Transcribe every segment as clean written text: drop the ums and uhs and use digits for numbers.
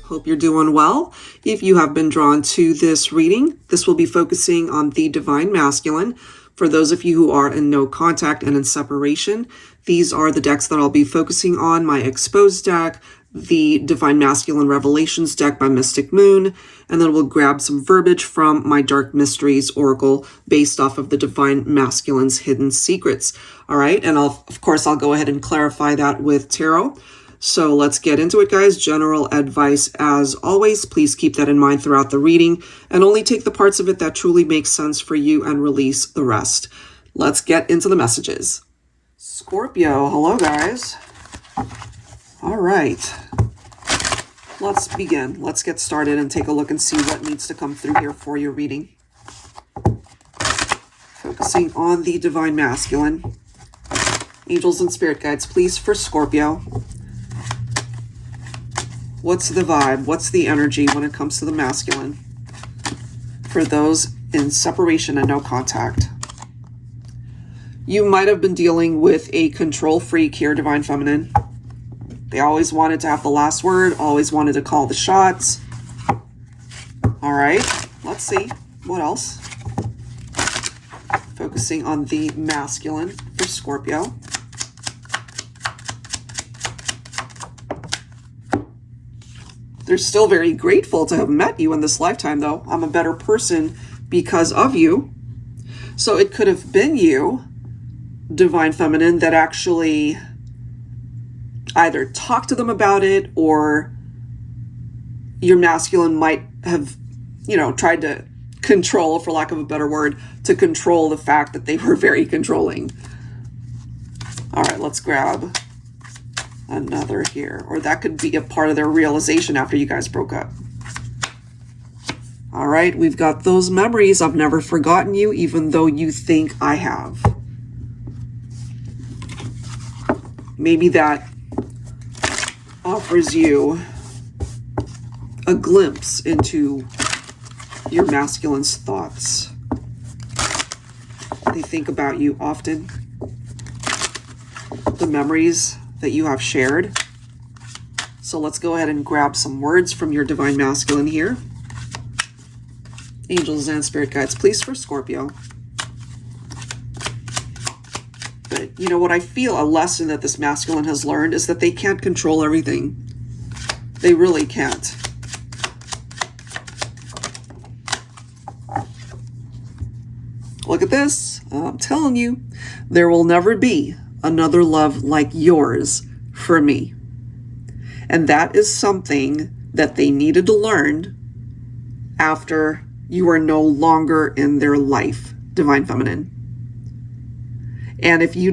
Hope you're doing well. If you have been drawn to this reading, this will be focusing on the Divine Masculine. For those of you who are in no contact and in separation, these are the decks that I'll be focusing on. My Exposed deck, the Divine Masculine Revelations deck by Mystic Moon, and then we'll grab some verbiage from my Dark Mysteries Oracle based off of the Divine Masculine's Hidden Secrets. All right, and of course, I'll go ahead and clarify that with tarot. So let's get into it, guys. General advice, as always, please keep that in mind throughout the reading and only take the parts of it that truly make sense for you and release the rest. Let's get into the messages. Scorpio, hello, guys. All right, let's begin. Let's get started and take a look and see what needs to come through here for your reading. Focusing on the Divine Masculine. Angels and Spirit Guides, please, for Scorpio. What's the vibe? What's the energy when it comes to the masculine? For those in separation and no contact. You might have been dealing with a control freak here, Divine Feminine. They always wanted to have the last word, always wanted to call the shots. All right, let's see. What else? Focusing on the masculine for Scorpio. They're still very grateful to have met you in this lifetime, though. I'm a better person because of you. So it could have been you, Divine Feminine, that actually either talked to them about it, or your masculine might have, tried to control, for lack of a better word, to control the fact that they were very controlling. All right, let's grab another here, or that could be a part of their realization after you guys broke up. All right, we've got those memories. I've never forgotten you, even though you think I have. Maybe that offers you a glimpse into your masculine's thoughts. They think about you often. The memories that you have shared. So let's go ahead and grab some words from your Divine Masculine here. Angels and Spirit Guides, please, for Scorpio. But you know what I feel a lesson that this masculine has learned is that they can't control everything. They really can't. Look at this. I'm telling you, there will never be another love like yours for me. And that is something that they needed to learn after you are no longer in their life, Divine Feminine. And if you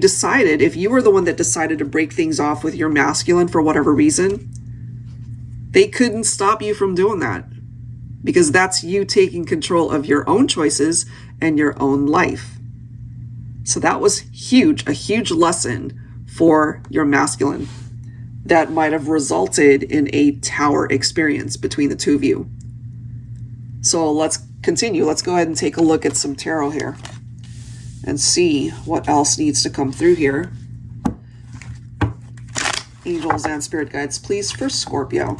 were the one that decided to break things off with your masculine for whatever reason, they couldn't stop you from doing that, because that's you taking control of your own choices and your own life. So that was huge, a huge lesson for your masculine that might have resulted in a tower experience between the two of you. So let's continue. Let's go ahead and take a look at some tarot here and see what else needs to come through here. Angels and Spirit Guides, please, for Scorpio.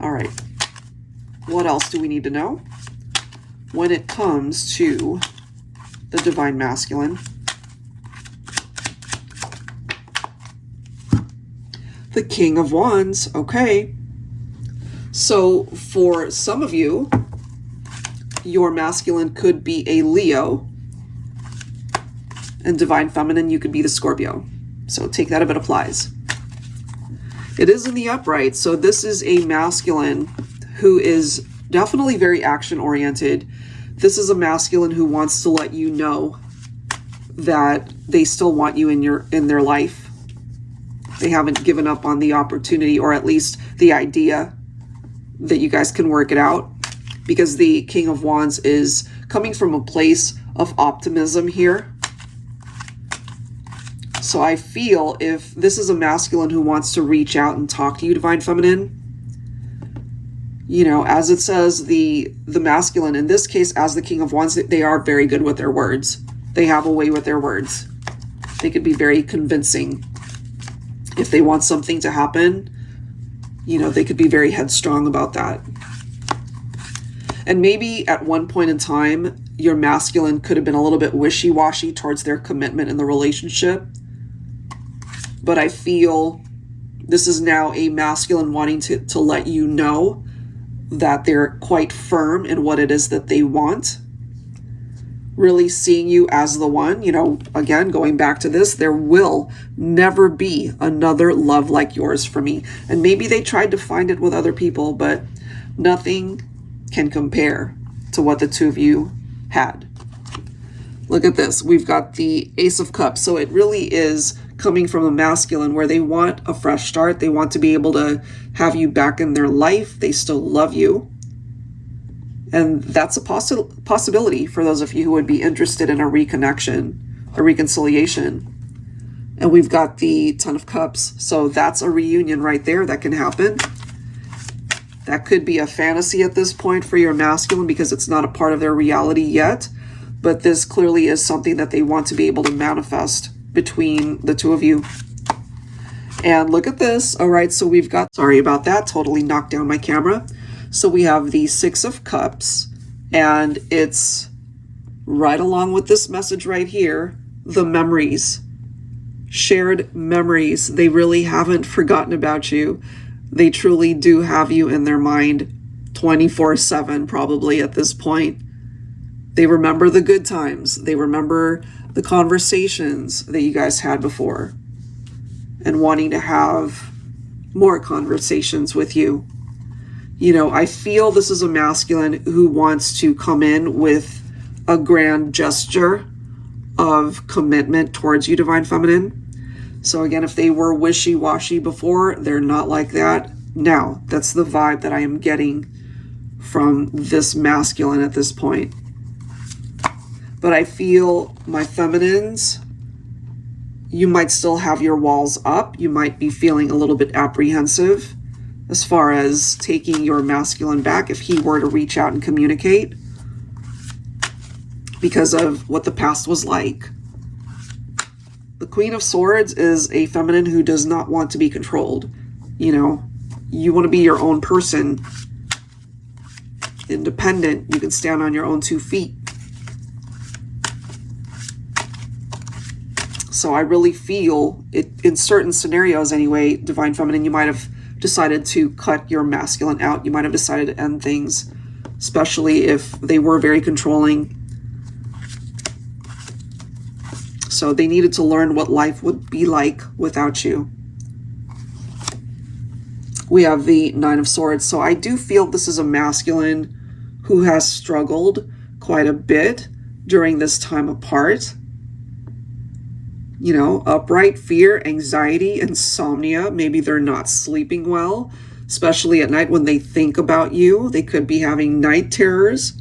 All right. What else do we need to know when it comes to the Divine Masculine? The King of Wands. Okay. So for some of you, your masculine could be a Leo, and Divine Feminine, you could be the Scorpio. So take that if it applies. It is in the upright. So this is a masculine who is definitely very action-oriented. This is a masculine who wants to let you know that they still want you in their life. They haven't given up on the opportunity, or at least the idea that you guys can work it out, because the King of Wands is coming from a place of optimism here. So I feel if this is a masculine who wants to reach out and talk to you, Divine Feminine, as it says, the masculine, in this case, as the King of Wands, they are very good with their words. They have a way with their words. They could be very convincing. If they want something to happen, You know, they could be very headstrong about that. And maybe at one point in time, your masculine could have been a little bit wishy-washy towards their commitment in the relationship. But I feel this is now a masculine wanting to let you know that they're quite firm in what it is that they want. Really seeing you as the one. You know, again, going back to this, there will never be another love like yours for me. And maybe they tried to find it with other people, but nothing can compare to what the two of you had. Look at this. We've got the Ace of Cups. So it really is coming from a masculine where they want a fresh start. They want to be able to have you back in their life. They still love you. And that's a possibility for those of you who would be interested in a reconnection, a reconciliation. And we've got the Ten of Cups. So that's a reunion right there that can happen. That could be a fantasy at this point for your masculine because it's not a part of their reality yet. But this clearly is something that they want to be able to manifest between the two of you. And look at this. All right, so we've got, sorry about that, totally knocked down my camera. So we have the Six of Cups, and it's right along with this message right here, the memories, shared memories. They really haven't forgotten about you. They truly do have you in their mind 24/7 probably at this point. They remember the good times. They remember the conversations that you guys had before and wanting to have more conversations with you. You know, I feel this is a masculine who wants to come in with a grand gesture of commitment towards you, Divine Feminine. So again, if they were wishy-washy before, they're not like that now. That's the vibe that I am getting from this masculine at this point. But I feel, my feminines, you might still have your walls up. You might be feeling a little bit apprehensive as far as taking your masculine back if he were to reach out and communicate because of what the past was like. The Queen of Swords is a feminine who does not want to be controlled. You know, you want to be your own person, independent. You can stand on your own 2 feet. So I really feel it in certain scenarios anyway, Divine Feminine, you might have decided to cut your masculine out. You might have decided to end things, especially if they were very controlling. So they needed to learn what life would be like without you. We have the Nine of Swords. So I do feel this is a masculine who has struggled quite a bit during this time apart. You know, upright fear, anxiety, insomnia. Maybe they're not sleeping well, especially at night when they think about you. They could be having night terrors.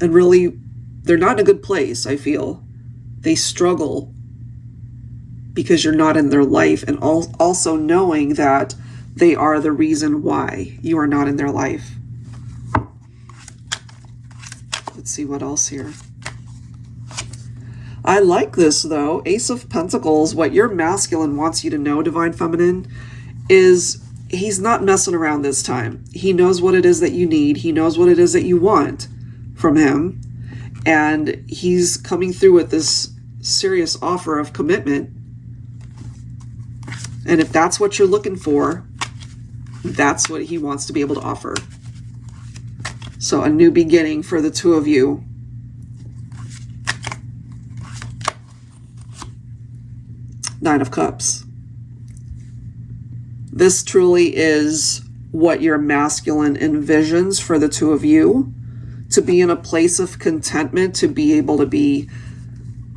And really, they're not in a good place, I feel. They struggle because you're not in their life, and also knowing that they are the reason why you are not in their life. Let's see what else here. I like this though. Ace of Pentacles. What your masculine wants you to know, Divine Feminine, is he's not messing around this time. He knows what it is that you need. He knows what it is that you want from him. And he's coming through with this serious offer of commitment. And if that's what you're looking for, that's what he wants to be able to offer. So a new beginning for the two of you. Nine of Cups. This truly is what your masculine envisions for the two of you. To be in a place of contentment, to be able to be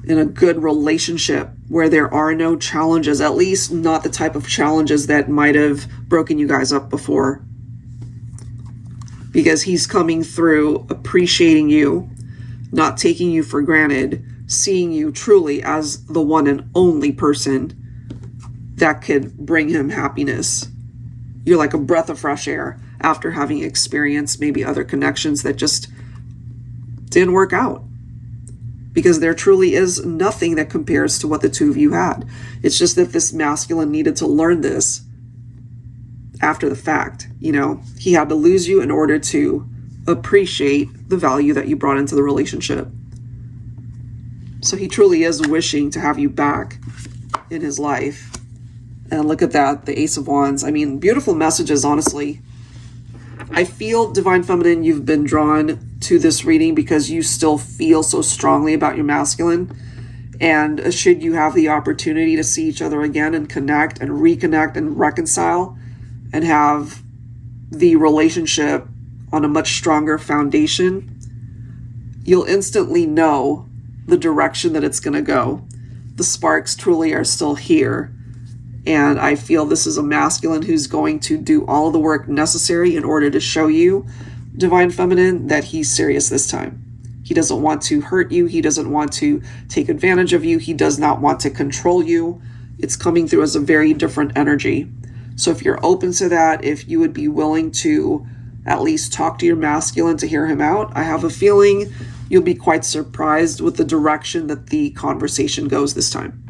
in a good relationship where there are no challenges, at least not the type of challenges that might have broken you guys up before. Because he's coming through appreciating you, not taking you for granted, seeing you truly as the one and only person that could bring him happiness. You're like a breath of fresh air after having experienced maybe other connections that just didn't work out. Because there truly is nothing that compares to what the two of you had. It's just that this masculine needed to learn this after the fact. You know, he had to lose you in order to appreciate the value that you brought into the relationship. So he truly is wishing to have you back in his life. And look at that, the Ace of Wands. I mean, beautiful messages, honestly. I feel, Divine Feminine, you've been drawn to this reading because you still feel so strongly about your masculine. And should you have the opportunity to see each other again and connect and reconnect and reconcile and have the relationship on a much stronger foundation, you'll instantly know the direction that it's going to go. The sparks truly are still here. And I feel this is a masculine who's going to do all of the work necessary in order to show you, Divine Feminine, that he's serious this time. He doesn't want to hurt you. He doesn't want to take advantage of you. He does not want to control you. It's coming through as a very different energy. So if you're open to that, if you would be willing to at least talk to your masculine to hear him out, I have a feeling you'll be quite surprised with the direction that the conversation goes this time.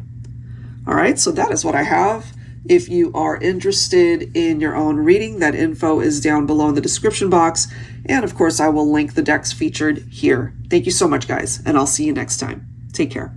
All right, so that is what I have. If you are interested in your own reading, that info is down below in the description box. And of course, I will link the decks featured here. Thank you so much, guys, and I'll see you next time. Take care.